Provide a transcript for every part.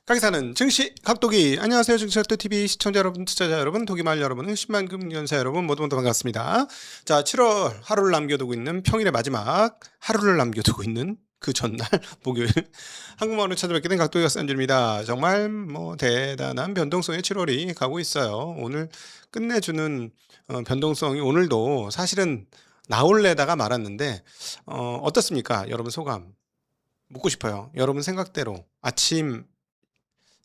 가게사는 증시 각도기. 안녕하세요. 증시각도TV 시청자 여러분, 투자자 여러분, 도기말 여러분, 10만금 연사 여러분 모두 반갑습니다. 자, 7월 하루를 남겨두고 있는 평일의 마지막 하루를 남겨두고 있는 그 전날 목요일 한국마을을 찾아뵙게 된 각도기가 싼줄입니다. 정말 대단한 변동성의 7월이 가고 있어요. 오늘 끝내주는 변동성이 오늘도 사실은 나올래다가 말았는데 어떻습니까? 여러분 소감 묻고 싶어요. 여러분 생각대로 아침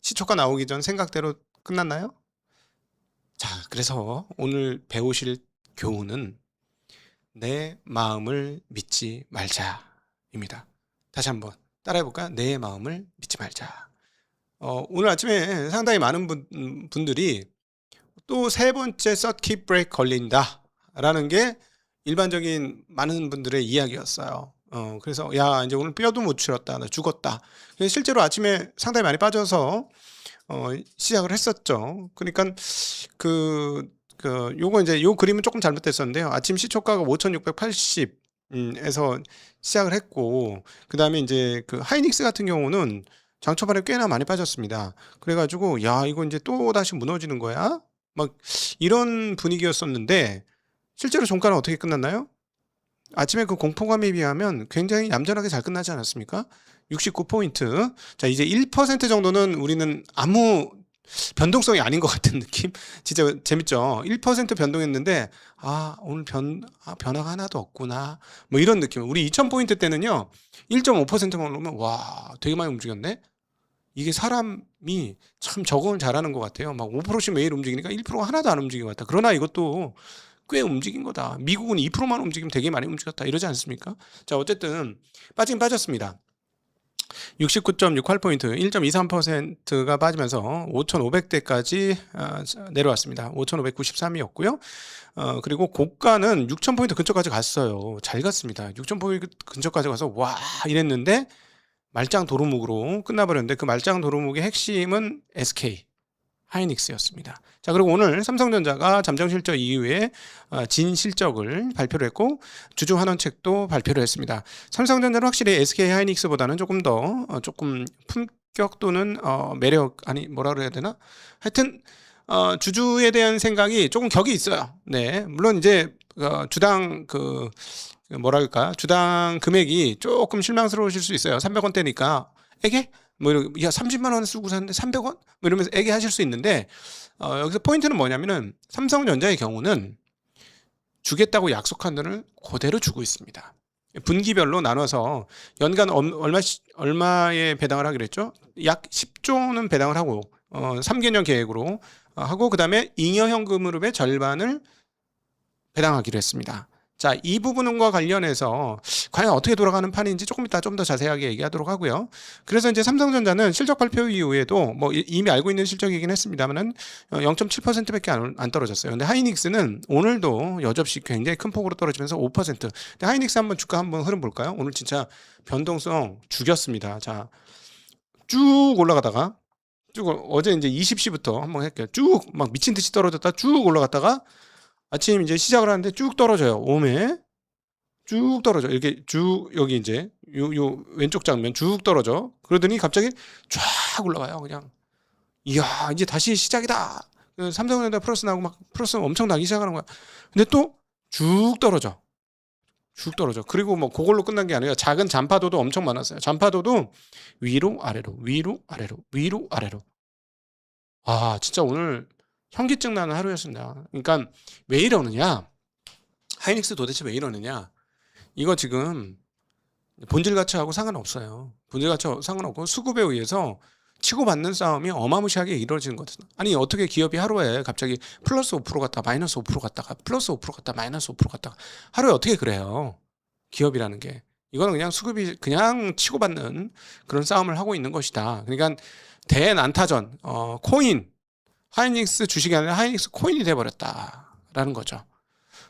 시초가 나오기 전 생각대로 끝났나요? 자, 그래서 오늘 배우실 교훈은 내 마음을 믿지 말자입니다. 다시 한번 따라해볼까? 내 마음을 믿지 말자. 오늘 아침에 상당히 많은 분들이 또 세 번째 서킷 브레이크 걸린다 라는 게 일반적인 많은 분들의 이야기였어요. 그래서 야, 이제 오늘 뼈도 못 치렀다, 나 죽었다. 실제로 아침에 상당히 많이 빠져서 시작을 했었죠. 그러니까 요거 이제 요 그림은 조금 잘못됐었는데요. 아침 시초가가 5,680에서 시작을 했고, 그 다음에 이제 그 하이닉스 같은 경우는 장 초반에 꽤나 많이 빠졌습니다. 그래가지고 야, 이거 이제 또 다시 무너지는 거야? 막 이런 분위기였었는데 실제로 종가는 어떻게 끝났나요? 아침에 그 공포감에 비하면 굉장히 얌전하게 잘 끝나지 않았습니까? 69포인트. 자, 이제 1% 정도는 우리는 아무 변동성이 아닌 것 같은 느낌? 진짜 재밌죠? 1% 변동했는데, 오늘 변화가 하나도 없구나. 뭐 이런 느낌. 우리 2000포인트 때는요, 1.5%만 오르면, 와, 되게 많이 움직였네? 이게 사람이 참 적응을 잘하는 것 같아요. 막 5%씩 매일 움직이니까 1%가 하나도 안 움직인 것 같다. 그러나 이것도 꽤 움직인 거다. 미국은 2%만 움직이면 되게 많이 움직였다. 이러지 않습니까? 자, 어쨌든 빠지긴 빠졌습니다. 69.68포인트, 1.23%가 빠지면서 5,500대까지 내려왔습니다. 5,593이었고요. 그리고 고가는 6,000포인트 근처까지 갔어요. 잘 갔습니다. 6,000포인트 근처까지 가서 와 이랬는데 말짱 도루묵으로 끝나버렸는데, 그 말짱 도루묵의 핵심은 SK 하이닉스였습니다. 자, 그리고 오늘 삼성전자가 잠정 실적 이후에 진 실적을 발표를 했고 주주 환원책도 발표를 했습니다. 삼성전자는 확실히 SK 하이닉스보다는 조금 더 조금 품격 또는 매력, 아니 뭐라 그래야 되나? 하여튼 주주에 대한 생각이 조금 격이 있어요. 네, 물론 이제 주당 주당 금액이 조금 실망스러우실 수 있어요. 300원대니까 에게? 야, 30만 원 쓰고 샀는데 300원? 뭐 이러면서 애기하실 수 있는데, 여기서 포인트는 뭐냐면은 삼성전자의 경우는 주겠다고 약속한 돈을 그대로 주고 있습니다. 분기별로 나눠서 연간 얼마에 배당을 하기로 했죠? 약 10조는 배당을 하고 3개년 계획으로 하고, 그 다음에 잉여현금으로의 절반을 배당하기로 했습니다. 자, 이 부분과 관련해서 과연 어떻게 돌아가는 판인지 조금 이따 좀 더 자세하게 얘기하도록 하고요. 그래서 이제 삼성전자는 실적 발표 이후에도 이미 알고 있는 실적이긴 했습니다만은 0.7%밖에 안 떨어졌어요. 근데 하이닉스는 오늘도 여접시 굉장히 큰 폭으로 떨어지면서 5%. 근데 하이닉스 주가 한번 흐름 볼까요? 오늘 진짜 변동성 죽였습니다. 자, 쭉 올라가다가 어제 이제 20시부터 한번 할게요. 쭉 막 미친 듯이 떨어졌다 쭉 올라갔다가 아침 이제 시작을 하는데 쭉 떨어져요. 오메 쭉 떨어져. 이렇게 쭉 여기 이제 요 왼쪽 장면 쭉 떨어져. 그러더니 갑자기 쫙 올라가요. 그냥 이야, 이제 다시 시작이다. 삼성전자 플러스 나고 막 플러스 엄청 나기 시작하는 거야. 근데 또 쭉 떨어져. 쭉 떨어져. 그리고 그걸로 끝난 게 아니라 작은 잔파도도 엄청 많았어요. 잔파도도 위로 아래로 위로 아래로 위로 아래로. 진짜 오늘 현기증 나는 하루였습니다. 그러니까 왜 이러느냐? 하이닉스 도대체 왜 이러느냐? 이거 지금 본질 가치하고 상관없어요. 본질 가치하고 상관없고 수급에 의해서 치고받는 싸움이 어마무시하게 이루어지는 거거든요. 아니, 어떻게 기업이 하루에 갑자기 플러스 5% 갔다가 마이너스 5% 갔다가 플러스 5% 갔다가 마이너스 5% 갔다가 하루에 어떻게 그래요? 기업이라는 게. 이거는 그냥 수급이 그냥 치고받는 그런 싸움을 하고 있는 것이다. 그러니까 대난타전, 코인, 하이닉스 주식이 아니라 하이닉스 코인이 돼버렸다라는 거죠.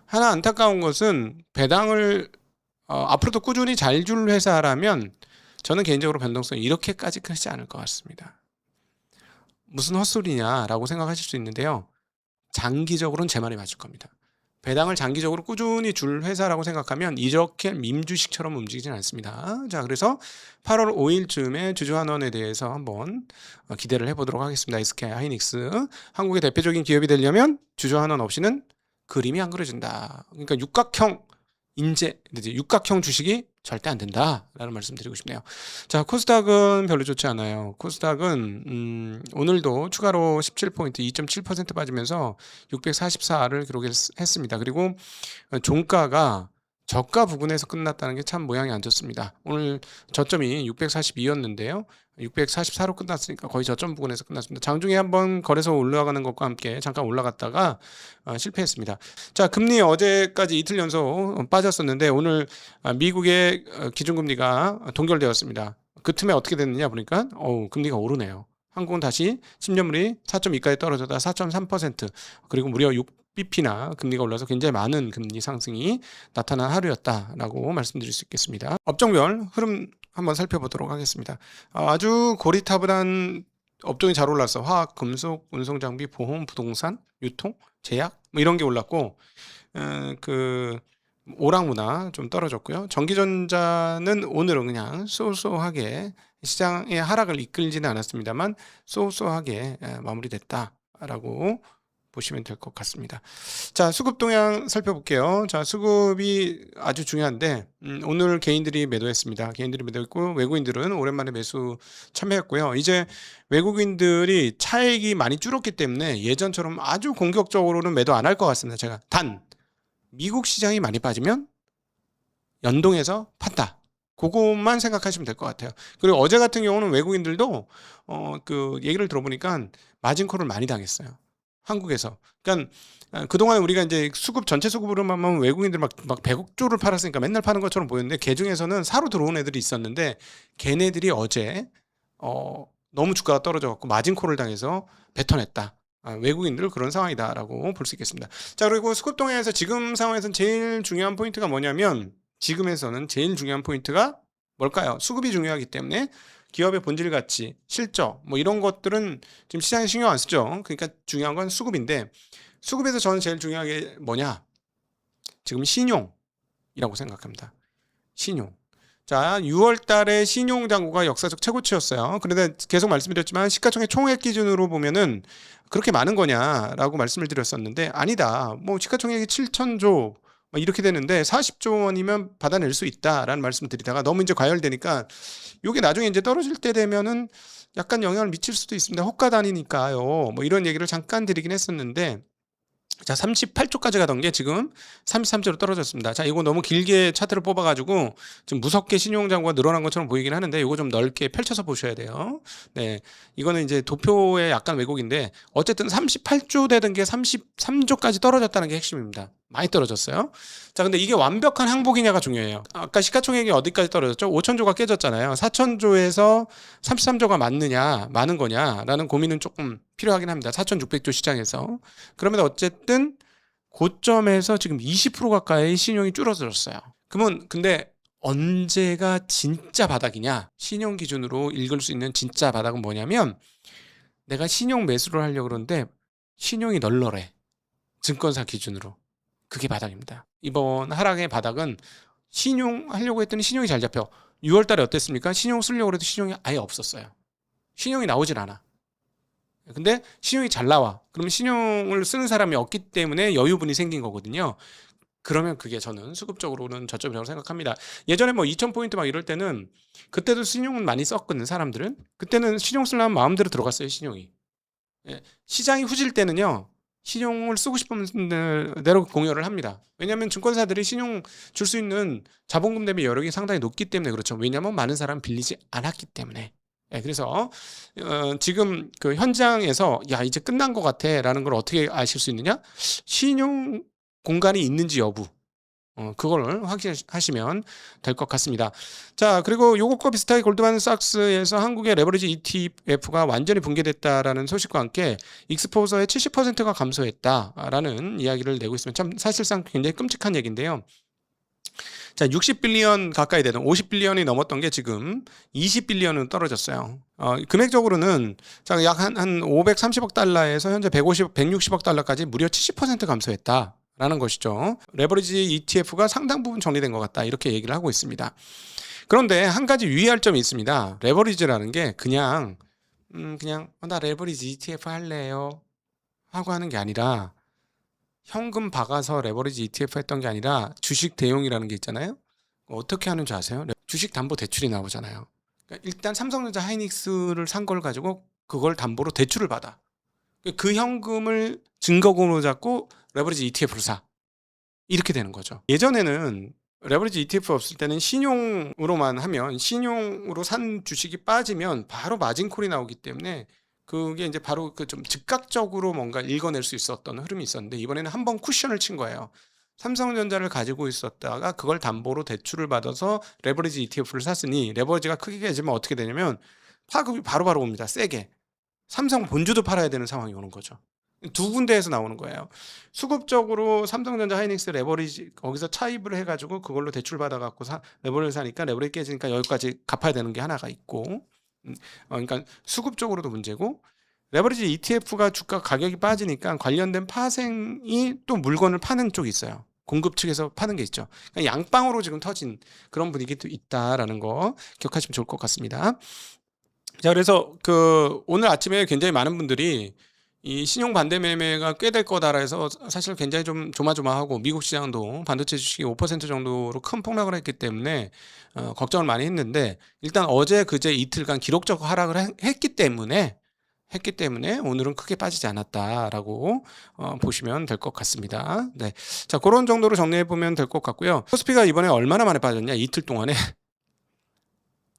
하나 안타까운 것은 배당을 앞으로도 꾸준히 잘 줄 회사라면 저는 개인적으로 변동성이 이렇게까지 크지 않을 것 같습니다. 무슨 헛소리냐라고 생각하실 수 있는데요. 장기적으로는 제 말이 맞을 겁니다. 배당을 장기적으로 꾸준히 줄 회사라고 생각하면 이렇게 밈주식처럼 움직이진 않습니다. 자, 그래서 8월 5일쯤에 주주환원에 대해서 한번 기대를 해보도록 하겠습니다. SK 하이닉스. 한국의 대표적인 기업이 되려면 주주환원 없이는 그림이 안 그려진다. 그러니까 육각형 육각형 주식이 절대 안 된다라는 말씀 드리고 싶네요. 자, 코스닥은 별로 좋지 않아요. 코스닥은 오늘도 추가로 17포인트 2.7% 빠지면서 644를 기록했습니다. 그리고 종가가 저가 부근에서 끝났다는 게 참 모양이 안 좋습니다. 오늘 저점이 642였는데요. 644로 끝났으니까 거의 저점 부근에서 끝났습니다. 장중에 한번 거래소 올라가는 것과 함께 잠깐 올라갔다가 실패했습니다. 자, 금리 어제까지 이틀 연속 빠졌었는데 오늘 미국의 기준금리가 동결되었습니다. 그 틈에 어떻게 됐느냐 보니까 금리가 오르네요. 한국은 다시 10년물이 4.2까지 떨어졌다 4.3%, 그리고 무려 6bp나 금리가 올라서 굉장히 많은 금리 상승이 나타난 하루였다라고 말씀드릴 수 있겠습니다. 업종별 흐름 한번 살펴보도록 하겠습니다. 아주 고리타분한 업종이 잘 올랐어. 화학, 금속, 운송장비, 보험, 부동산, 유통, 제약 뭐 이런 게 올랐고, 오락문화 좀 떨어졌고요. 전기전자는 오늘은 그냥 쏘쏘하게 시장의 하락을 이끌지는 않았습니다만 쏘쏘하게 마무리됐다라고 보시면 될 것 같습니다. 자, 수급 동향 살펴볼게요. 자, 수급이 아주 중요한데 오늘 개인들이 매도했습니다. 개인들이 매도했고 외국인들은 오랜만에 매수 참여했고요. 이제 외국인들이 차익이 많이 줄었기 때문에 예전처럼 아주 공격적으로는 매도 안 할 것 같습니다. 제가 단 미국 시장이 많이 빠지면 연동해서 판다. 그것만 생각하시면 될 것 같아요. 그리고 어제 같은 경우는 외국인들도 얘기를 들어보니까 마진콜을 많이 당했어요. 한국에서. 그러니까 그동안 우리가 이제 수급 전체 수급으로만 하면 외국인들 막 100억 조를 팔았으니까 맨날 파는 것처럼 보였는데 그 중에서는 사로 들어온 애들이 있었는데 걔네들이 어제 너무 주가가 떨어져 갖고 마진콜을 당해서 뱉어냈다. 외국인들 그런 상황이다라고 볼 수 있겠습니다. 자, 그리고 수급 동향에서 지금 상황에서는 제일 중요한 포인트가 뭐냐면 지금에서는 제일 중요한 포인트가 뭘까요? 수급이 중요하기 때문에 기업의 본질 가치, 실적 뭐 이런 것들은 지금 시장에 신경 안 쓰죠. 그러니까 중요한 건 수급인데 수급에서 저는 제일 중요한 게 뭐냐? 지금 신용이라고 생각합니다. 신용. 자, 6월 달에 신용 잔고가 역사적 최고치였어요. 그런데 계속 말씀드렸지만 시가총액 총액 기준으로 보면은 그렇게 많은 거냐라고 말씀을 드렸었는데 아니다. 뭐 시가총액이 7천조 이렇게 되는데 40조 원이면 받아낼 수 있다라는 말씀을 드리다가 너무 이제 과열되니까 이게 나중에 이제 떨어질 때 되면은 약간 영향을 미칠 수도 있습니다. 호가 단위니까요. 뭐 이런 얘기를 잠깐 드리긴 했었는데 자, 38조까지 가던 게 지금 33조로 떨어졌습니다. 자, 이거 너무 길게 차트를 뽑아가지고 좀 무섭게 신용잔고가 늘어난 것처럼 보이긴 하는데 이거 좀 넓게 펼쳐서 보셔야 돼요. 네, 이거는 이제 도표의 약간 왜곡인데 어쨌든 38조 되던 게 33조까지 떨어졌다는 게 핵심입니다. 많이 떨어졌어요. 자, 근데 이게 완벽한 항복이냐가 중요해요. 아까 시가총액이 어디까지 떨어졌죠? 5천조가 깨졌잖아요. 4천조에서 33조가 맞느냐, 많은 거냐라는 고민은 조금 필요하긴 합니다. 4,600조 시장에서. 그러면 어쨌든 고점에서 지금 20% 가까이 신용이 줄어들었어요. 그러면 근데 언제가 진짜 바닥이냐? 신용 기준으로 읽을 수 있는 진짜 바닥은 뭐냐면 내가 신용 매수를 하려고 그러는데 신용이 널널해. 증권사 기준으로. 그게 바닥입니다. 이번 하락의 바닥은 신용하려고 했더니 신용이 잘 잡혀. 6월 달에 어땠습니까? 신용 쓰려고 해도 신용이 아예 없었어요. 신용이 나오질 않아. 근데 신용이 잘 나와. 그러면 신용을 쓰는 사람이 없기 때문에 여유분이 생긴 거거든요. 그러면 그게 저는 수급적으로는 저점이라고 생각합니다. 예전에 뭐 2,000포인트 막 이럴 때는 그때도 신용은 많이 썼거든, 사람들은. 그때는 신용 쓰려면 마음대로 들어갔어요, 신용이. 시장이 후질 때는요. 신용을 쓰고 싶은 대로 공여를 합니다. 왜냐하면 증권사들이 신용 줄 수 있는 자본금 대비 여력이 상당히 높기 때문에 그렇죠. 왜냐하면 많은 사람 빌리지 않았기 때문에. 그래서 지금 그 현장에서 야 이제 끝난 것 같아라는 걸 어떻게 아실 수 있느냐? 신용 공간이 있는지 여부. 그걸 확인하시면 될 것 같습니다. 자, 그리고 요것과 비슷하게 골드만삭스에서 한국의 레버리지 ETF가 완전히 붕괴됐다라는 소식과 함께 익스포저의 70%가 감소했다라는 이야기를 내고 있으면 참 사실상 굉장히 끔찍한 얘기인데요. 자, 60빌리언 가까이 되는 50빌리언이 넘었던 게 지금 20빌리언으로 떨어졌어요. 금액적으로는 약 한 530억 달러에서 현재 160억 달러까지 무려 70% 감소했다. 라는 것이죠. 레버리지 ETF가 상당 부분 정리된 것 같다. 이렇게 얘기를 하고 있습니다. 그런데 한 가지 유의할 점이 있습니다. 레버리지라는 게 그냥 나 레버리지 ETF 할래요 하고 하는 게 아니라, 현금 박아서 레버리지 ETF 했던 게 아니라 주식 대용이라는 게 있잖아요. 어떻게 하는 줄 아세요? 주식 담보 대출이 나오잖아요. 그러니까 일단 삼성전자 하이닉스를 산 걸 가지고 그걸 담보로 대출을 받아. 그 현금을 증거금으로 잡고 레버리지 ETF를 사. 이렇게 되는 거죠. 예전에는 레버리지 ETF 없을 때는 신용으로만 하면, 신용으로 산 주식이 빠지면 바로 마진콜이 나오기 때문에 그게 이제 바로 그 좀 즉각적으로 뭔가 읽어낼 수 있었던 흐름이 있었는데, 이번에는 한번 쿠션을 친 거예요. 삼성전자를 가지고 있었다가 그걸 담보로 대출을 받아서 레버리지 ETF를 샀으니, 레버리지가 크게 깨지면 어떻게 되냐면 파급이 바로바로 옵니다. 세게. 삼성 본주도 팔아야 되는 상황이 오는 거죠. 두 군데에서 나오는 거예요. 수급적으로 삼성전자 하이닉스 레버리지 거기서 차입을 해가지고 그걸로 대출 받아갖고 레버리를 사니까 레버리 깨지니까 여기까지 갚아야 되는 게 하나가 있고, 그러니까 수급적으로도 문제고, 레버리지 ETF가 주가 가격이 빠지니까 관련된 파생이 또 물건을 파는 쪽이 있어요. 공급 측에서 파는 게 있죠. 그러니까 양방으로 지금 터진 그런 분위기도 있다라는 거 기억하시면 좋을 것 같습니다. 자, 그래서 오늘 아침에 굉장히 많은 분들이 이 신용 반대 매매가 꽤 될 거다라 해서 사실 굉장히 좀 조마조마하고, 미국 시장도 반도체 주식이 5% 정도로 큰 폭락을 했기 때문에 걱정을 많이 했는데, 일단 어제 그제 이틀간 기록적 하락을 했기 때문에 오늘은 크게 빠지지 않았다라고 보시면 될 것 같습니다. 네, 자, 그런 정도로 정리해 보면 될 것 같고요. 코스피가 이번에 얼마나 만에 빠졌냐? 이틀 동안에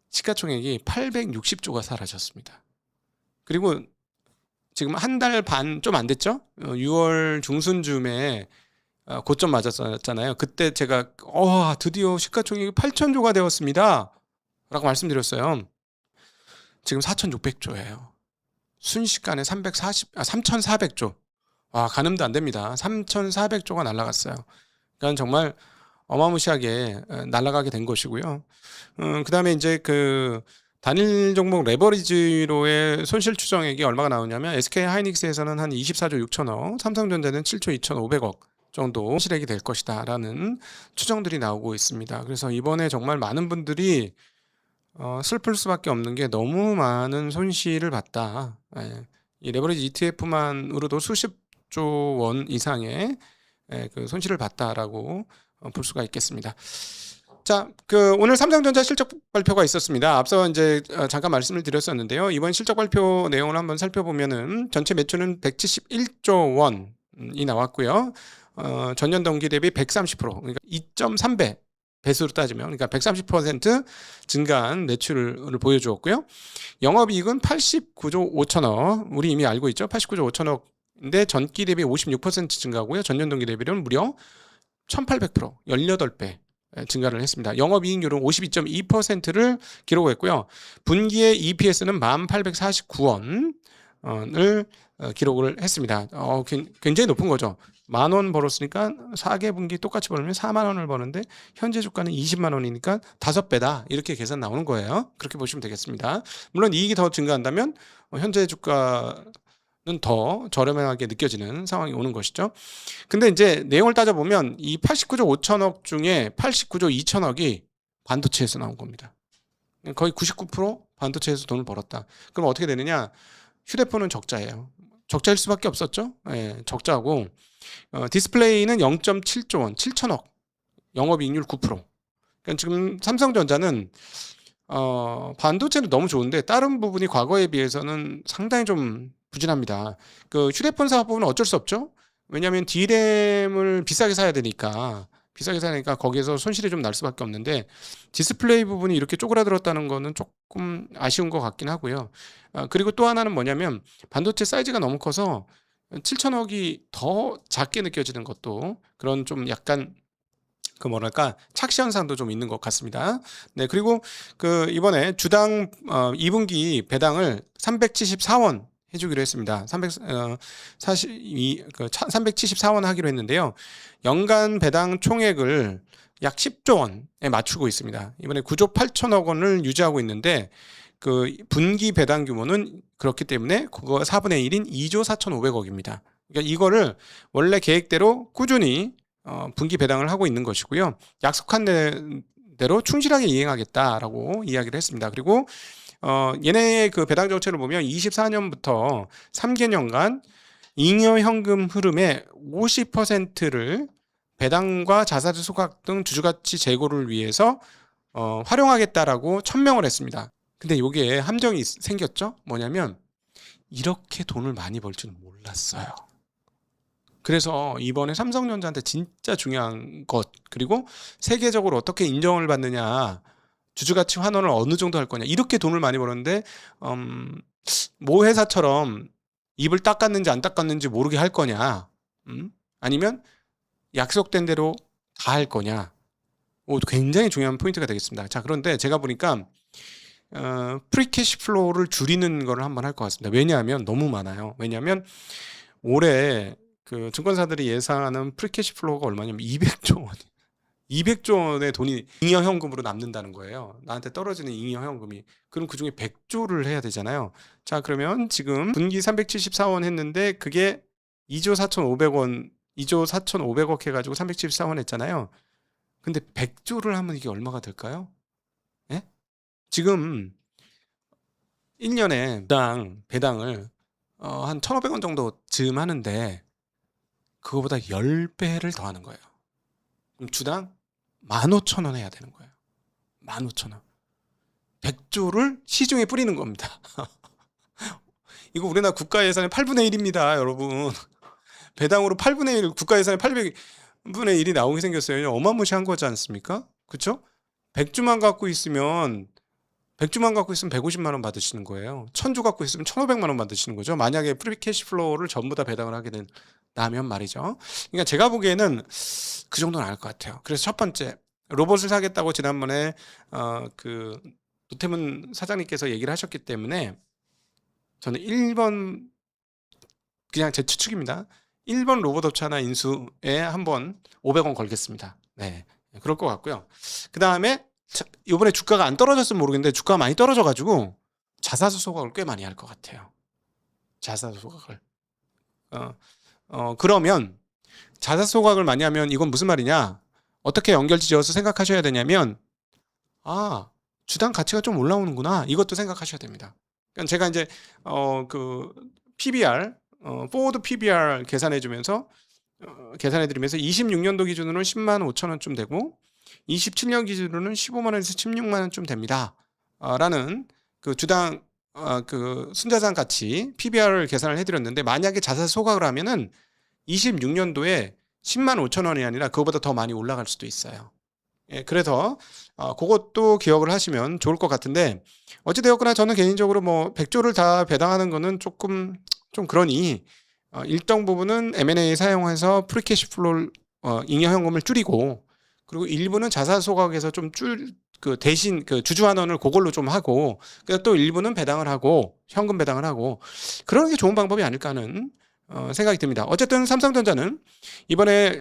시가총액이 860조가 사라졌습니다. 그리고 지금 한 달 반 좀 안 됐죠? 6월 중순쯤에 고점 맞았잖아요. 그때 제가 드디어 시가총액이 8,000조가 되었습니다 라고 말씀드렸어요. 지금 4,600조예요. 순식간에 3,400조. 와, 가늠도 안 됩니다. 3,400조가 날아갔어요. 그러니까 정말 어마무시하게 날아가게 된 것이고요. 그 다음에 이제 단일 종목 레버리지로의 손실 추정액이 얼마가 나오냐면, SK 하이닉스에서는 한 24조 6천억, 삼성전자는 7조 2,500억 정도 손실액이 될 것이다 라는 추정들이 나오고 있습니다. 그래서 이번에 정말 많은 분들이 슬플 수밖에 없는 게, 너무 많은 손실을 봤다. 이 레버리지 ETF만으로도 수십조 원 이상의 그 손실을 봤다라고 볼 수가 있겠습니다. 자, 오늘 삼성전자 실적 발표가 있었습니다. 앞서 이제 잠깐 말씀을 드렸었는데요. 이번 실적 발표 내용을 한번 살펴보면은 전체 매출은 171조 원이 나왔고요. 전년 동기 대비 130%, 그러니까 2.3배 배수로 따지면, 그러니까 130% 증가한 매출을 보여주었고요. 영업이익은 89조 5천억, 우리 이미 알고 있죠. 89조 5천억인데 전기 대비 56% 증가하고요. 전년 동기 대비는 무려 1800%, 18배 증가를 했습니다. 영업이익률은 52.2%를 기록했고요. 분기의 EPS는 1849원을 기록을 했습니다. 굉장히 높은 거죠. 10,000원 벌었으니까 4개 분기 똑같이 벌면 4만 원을 버는데, 현재 주가는 20만 원이니까 5배다. 이렇게 계산 나오는 거예요. 그렇게 보시면 되겠습니다. 물론 이익이 더 증가한다면 현재 주가는 더 저렴하게 느껴지는 상황이 오는 것이죠. 근데 이제 내용을 따져보면 이 89조 5천억 중에 89조 2천억이 반도체에서 나온 겁니다. 거의 99% 반도체에서 돈을 벌었다. 그럼 어떻게 되느냐? 휴대폰은 적자예요. 적자일 수밖에 없었죠. 적자고, 디스플레이는 0.7조 원, 7천억, 영업이익률 9%. 그러니까 지금 삼성전자는 반도체는 너무 좋은데 다른 부분이 과거에 비해서는 상당히 좀 부진합니다. 휴대폰 사업 부분은 어쩔 수 없죠. 왜냐하면 D램을 비싸게 사야 되니까 거기에서 손실이 좀 날 수밖에 없는데, 디스플레이 부분이 이렇게 쪼그라들었다는 거는 조금 아쉬운 것 같긴 하고요. 그리고 또 하나는 뭐냐면, 반도체 사이즈가 너무 커서 7천억이 더 작게 느껴지는 것도, 그런 좀 약간 착시 현상도 좀 있는 것 같습니다. 네, 그리고 이번에 주당 2분기 배당을 374원 해주기로 했습니다. 374원 하기로 했는데요. 연간 배당 총액을 약 10조 원에 맞추고 있습니다. 이번에 9조 8천억 원을 유지하고 있는데, 분기 배당 규모는 그렇기 때문에 그거 4분의 1인 2조 4,500억입니다. 그러니까 이거를 원래 계획대로 꾸준히 분기 배당을 하고 있는 것이고요. 약속한 대로 충실하게 이행하겠다라고 이야기를 했습니다. 그리고 얘네의 그 배당 정책을 보면 24년부터 3개년간 잉여 현금 흐름의 50%를 배당과 자사주 소각 등 주주가치 제고를 위해서 활용하겠다라고 천명을 했습니다. 근데 이게 함정이 생겼죠? 뭐냐면 이렇게 돈을 많이 벌 줄은 몰랐어요. 그래서 이번에 삼성전자한테 진짜 중요한 것, 그리고 세계적으로 어떻게 인정을 받느냐, 주주가치 환원을 어느 정도 할 거냐, 이렇게 돈을 많이 벌었는데 모 회사처럼 입을 닦았는지 안 닦았는지 모르게 할 거냐, 아니면 약속된 대로 다 할 거냐, 굉장히 중요한 포인트가 되겠습니다. 자, 그런데 제가 보니까 프리캐시 플로우를 줄이는 거를 한번 할 것 같습니다. 왜냐하면 너무 많아요. 왜냐하면 올해 그 증권사들이 예상하는 프리캐시 플로우가 얼마냐면 200조 원. 200조 원의 돈이 잉여 현금으로 남는다는 거예요. 나한테 떨어지는 잉여 현금이. 그럼 그중에 100조를 해야 되잖아요. 자, 그러면 지금 분기 374원 했는데 그게 2조 4,500원, 2조 4,500억 해가지고 374원 했잖아요. 근데 100조를 하면 이게 얼마가 될까요? 예? 지금 1년에 배당을 한 1,500원 정도 즈음 하는데 그거보다 10배를 더 하는 거예요. 그럼 주당 15,000원 해야 되는 거예요. 15,000원. 100조를 시중에 뿌리는 겁니다. 이거 우리나라 국가 예산의 8분의 1입니다, 여러분. 배당으로 8분의 1, 국가 예산의 800분의 1이 나오게 생겼어요. 어마무시한 거지 않습니까? 그렇죠? 100주만 갖고 있으면 150만 원 받으시는 거예요. 1000주 갖고 있으면 1,500만 원 받으시는 거죠. 만약에 프리캐시 플로우를 전부 다 배당을 하게 된다면 말이죠. 그러니까 제가 보기에는 그 정도는 알 것 같아요. 그래서 첫 번째, 로봇을 사겠다고 지난번에 그 노태문 사장님께서 얘기를 하셨기 때문에 저는 1번, 그냥 제 추측입니다. 1번 로봇 업체 하나 인수에 한번 500원 걸겠습니다. 네, 그럴 것 같고요. 그 다음에 이번에 주가가 안 떨어졌으면 모르겠는데 주가가 많이 떨어져가지고 자사주 소각을 꽤 많이 할 것 같아요. 자사주 소각을. 그러면 자사주 소각을 많이 하면 이건 무슨 말이냐? 어떻게 연결지어서 생각하셔야 되냐면, 주당 가치가 좀 올라오는구나. 이것도 생각하셔야 됩니다. 그러니까 제가 이제 그 PBR, 포워드 PBR 계산해주면서 계산해드리면서 26년도 기준으로는 10만 5천 원쯤 되고 27년 기준으로는 15만 원에서 16만 원쯤 됩니다. 라는 그 주당 그 순자산 가치 PBR을 계산을 해드렸는데, 만약에 자사 소각을 하면은 26년도에 10만 5천 원이 아니라 그거보다 더 많이 올라갈 수도 있어요. 예, 그래서 그것도 기억을 하시면 좋을 것 같은데, 어찌되었거나 저는 개인적으로 뭐 100조를 다 배당하는 거는 조금 좀 그러니 일정 부분은 M&A 사용해서 프리캐시 플로우 잉여 현금을 줄이고, 그리고 일부는 자사 소각에서 좀 그 대신 그 주주 환원을 그걸로 좀 하고, 또 일부는 배당을 하고 현금 배당을 하고, 그러는 게 좋은 방법이 아닐까 하는 생각이 듭니다. 어쨌든 삼성전자는 이번에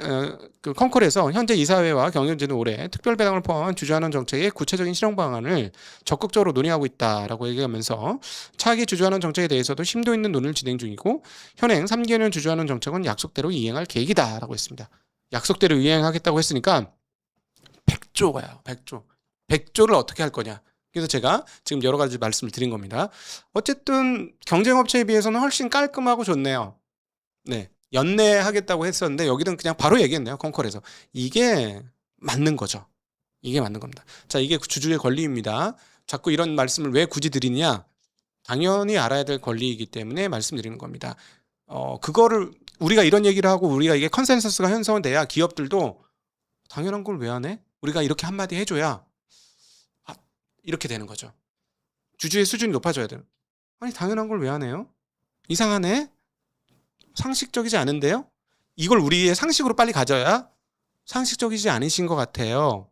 그 컨콜에서 현재 이사회와 경영진은 올해 특별 배당을 포함한 주주환원 정책의 구체적인 실행 방안을 적극적으로 논의하고 있다라고 얘기하면서 차기 주주환원 정책에 대해서도 심도 있는 논의를 진행 중이고, 현행 3개년 주주환원 정책은 약속대로 이행할 계획이다라고 했습니다. 약속대로 이행하겠다고 했으니까 100조가요. 100조. 100조를 어떻게 할 거냐. 그래서 제가 지금 여러 가지 말씀을 드린 겁니다. 어쨌든 경쟁업체에 비해서는 훨씬 깔끔하고 좋네요. 네, 연내하겠다고 했었는데 여기는 그냥 바로 얘기했네요. 컨콜에서. 이게 맞는 거죠. 이게 맞는 겁니다. 자, 이게 주주의 권리입니다. 자꾸 이런 말씀을 왜 굳이 드리냐? 당연히 알아야 될 권리이기 때문에 말씀드리는 겁니다. 그거를 우리가 이런 얘기를 하고 우리가 이게 컨센서스가 형성돼야 기업들도 당연한 걸 왜 안 해? 우리가 이렇게 한마디 해줘야 이렇게 되는 거죠. 주주의 수준이 높아져야 돼요. 아니, 당연한 걸 왜 안 해요? 이상하네? 상식적이지 않은데요? 이걸 우리의 상식으로 빨리 가져야 상식적이지 않으신 것 같아요.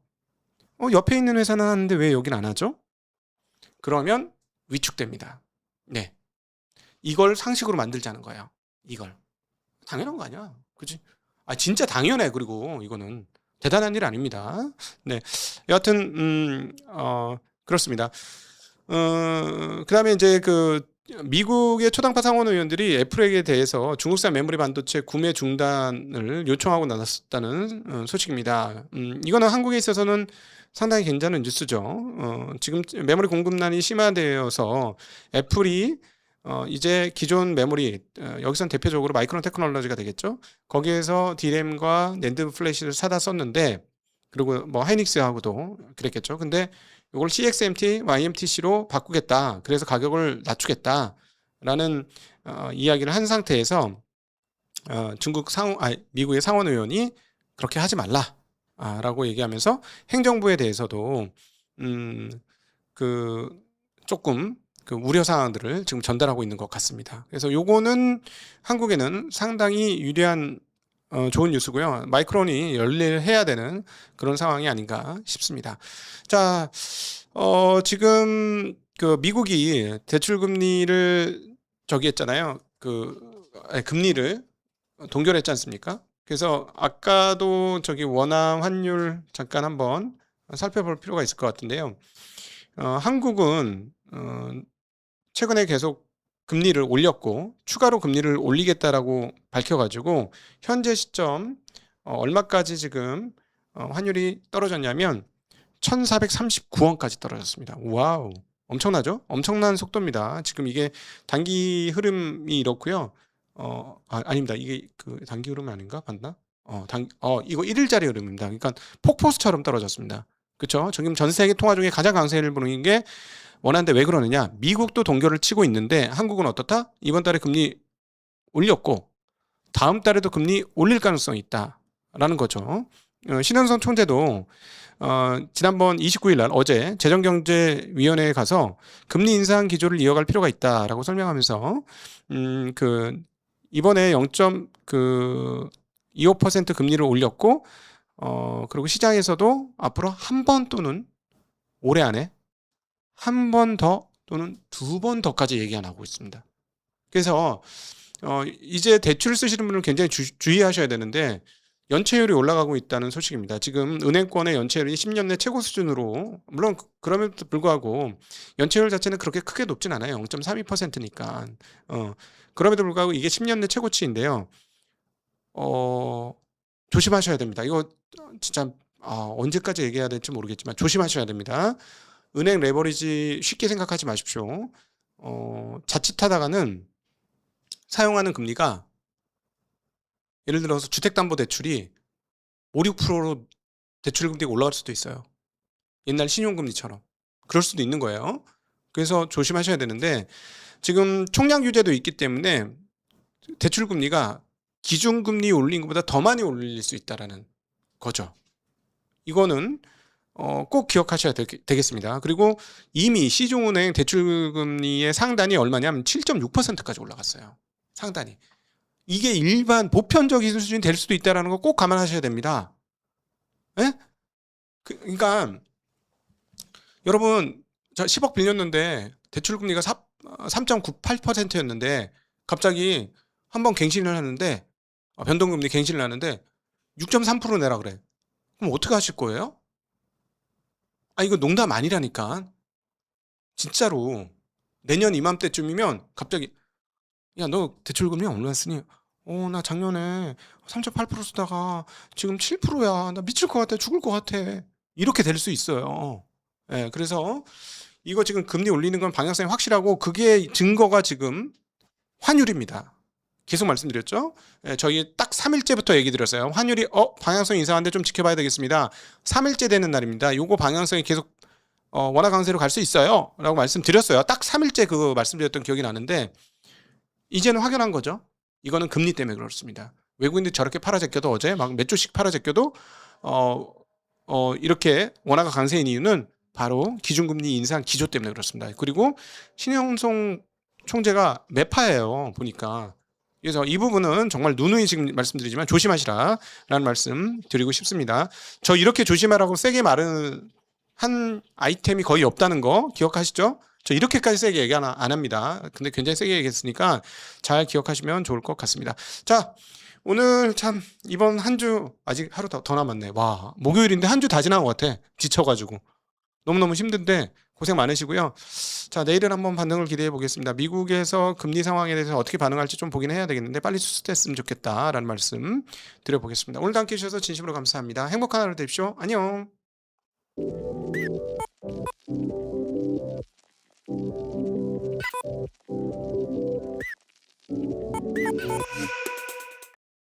옆에 있는 회사는 하는데 왜 여긴 안 하죠? 그러면 위축됩니다. 네, 이걸 상식으로 만들자는 거예요. 이걸. 당연한 거 아니야. 그치? 진짜 당연해. 그리고 이거는 대단한 일 아닙니다. 네, 여하튼 그렇습니다. 그 다음에 이제 그 미국의 초당파 상원 의원들이 애플에게 대해서 중국산 메모리 반도체 구매 중단을 요청하고 나섰다는 소식입니다. 이거는 한국에 있어서는 상당히 괜찮은 뉴스죠. 지금 메모리 공급난이 심화되어서 애플이 이제 기존 메모리, 여기선 대표적으로 마이크론 테크놀로지가 되겠죠. 거기에서 D램과 낸드 플래시를 사다 썼는데, 그리고 뭐 하이닉스하고도 그랬겠죠. 근데 이걸 CXMT, YMTC로 바꾸겠다. 그래서 가격을 낮추겠다라는 이야기를 한 상태에서 미국의 상원 의원이 그렇게 하지 말라라고 얘기하면서 행정부에 대해서도 조금 그 우려 사항들을 지금 전달하고 있는 것 같습니다. 그래서 요거는 한국에는 상당히 유리한 좋은 뉴스고요. 마이크론이 열일해야 되는 그런 상황이 아닌가 싶습니다. 자, 지금 그 미국이 대출 금리를 했잖아요. 금리를 동결했지 않습니까? 그래서 아까도 원화 환율 잠깐 한번 살펴볼 필요가 있을 것 같은데요. 한국은 최근에 계속 금리를 올렸고 추가로 금리를 올리겠다라고 밝혀가지고 현재 시점 얼마까지 지금 환율이 떨어졌냐면 1439원까지 떨어졌습니다. 와우, 엄청나죠? 엄청난 속도입니다. 지금 이게 단기 흐름이 이렇고요. 아닙니다. 이게 그 단기 흐름이 아닌가? 맞나? 이거 1일짜리 흐름입니다. 그러니까 폭포수처럼 떨어졌습니다. 그렇죠? 지금 전 세계 통화 중에 가장 강세를 보이는 게 원화인데 왜 그러느냐? 미국도 동결을 치고 있는데 한국은 어떻다? 이번 달에 금리 올렸고 다음 달에도 금리 올릴 가능성이 있다라는 거죠. 신현성 총재도 지난번 29일 날 어제 재정경제위원회에 가서 금리 인상 기조를 이어갈 필요가 있다라고 설명하면서 이번에 0.25% 금리를 올렸고 그리고 시장에서도 앞으로 한 번 또는 올해 안에 한 번 더 또는 두 번 더까지 얘기 안 하고 있습니다. 그래서 이제 대출 쓰시는 분은 굉장히 주의하셔야 되는데 연체율이 올라가고 있다는 소식입니다. 지금 은행권의 연체율이 10년 내 최고 수준으로, 물론 그럼에도 불구하고 연체율 자체는 그렇게 크게 높진 않아요. 0.32%니까. 그럼에도 불구하고 이게 10년 내 최고치인데요. 조심하셔야 됩니다. 이거 진짜 언제까지 얘기해야 될지 모르겠지만 조심하셔야 됩니다. 은행 레버리지 쉽게 생각하지 마십시오. 자칫하다가는 사용하는 금리가 예를 들어서 주택담보대출이 5, 6%로 대출금리가 올라갈 수도 있어요. 옛날 신용금리처럼. 그럴 수도 있는 거예요. 그래서 조심하셔야 되는데 지금 총량 규제도 있기 때문에 대출금리가 기준금리 올린 것보다 더 많이 올릴 수 있다는 거죠. 이거는 꼭 기억하셔야 되겠습니다. 그리고 이미 시중은행 대출금리의 상단이 얼마냐면 7.6%까지 올라갔어요. 상단이. 이게 일반 보편적인 수준이 될 수도 있다는 거 꼭 감안하셔야 됩니다. 예? 그러니까 여러분, 저 10억 빌렸는데 대출금리가 3.98%였는데 갑자기 한번 갱신을 하는데 변동금리 갱신을 하는데 6.3% 내라 그래. 그럼 어떻게 하실 거예요? 이거 농담 아니라니까. 진짜로 내년 이맘때쯤이면 갑자기 야, 너 대출금리 얼마 쓰니? 나 작년에 3.8% 쓰다가 지금 7%야. 나 미칠 것 같아. 죽을 것 같아. 이렇게 될 수 있어요. 예, 그래서 이거 지금 금리 올리는 건 방향성이 확실하고 그게 증거가 지금 환율입니다. 계속 말씀드렸죠? 예, 저희 딱 3일째부터 얘기 드렸어요. 환율이 방향성이 이상한데 좀 지켜봐야 되겠습니다. 3일째 되는 날입니다. 요거 방향성이 계속 원화 강세로 갈 수 있어요 라고 말씀드렸어요. 딱 3일째 그거 말씀드렸던 기억이 나는데 이제는 확연한 거죠. 이거는 금리 때문에 그렇습니다. 외국인들이 저렇게 팔아제껴도 어제 막 몇 조씩 팔아제껴도 이렇게 원화가 강세인 이유는 바로 기준금리 인상 기조 때문에 그렇습니다. 그리고 신영송 총재가 매파예요. 보니까. 그래서 이 부분은 정말 누누이 지금 말씀드리지만 조심하시라라는 말씀 드리고 싶습니다. 저 이렇게 조심하라고 세게 말은 한 아이템이 거의 없다는 거 기억하시죠? 저 이렇게까지 세게 얘기 안 합니다. 근데 굉장히 세게 얘기했으니까 잘 기억하시면 좋을 것 같습니다. 자, 오늘 참 이번 한 주 아직 하루 더 남았네. 와, 목요일인데 한 주 다 지난 것 같아. 지쳐가지고. 너무너무 힘든데 고생 많으시고요. 자, 내일은 한번 반등을 기대해 보겠습니다. 미국에서 금리 상황에 대해서 어떻게 반응할지 좀 보긴 해야 되겠는데 빨리 수습됐으면 좋겠다라는 말씀 드려보겠습니다. 오늘도 함께 해주셔서 진심으로 감사합니다. 행복한 하루 되십시오. 안녕.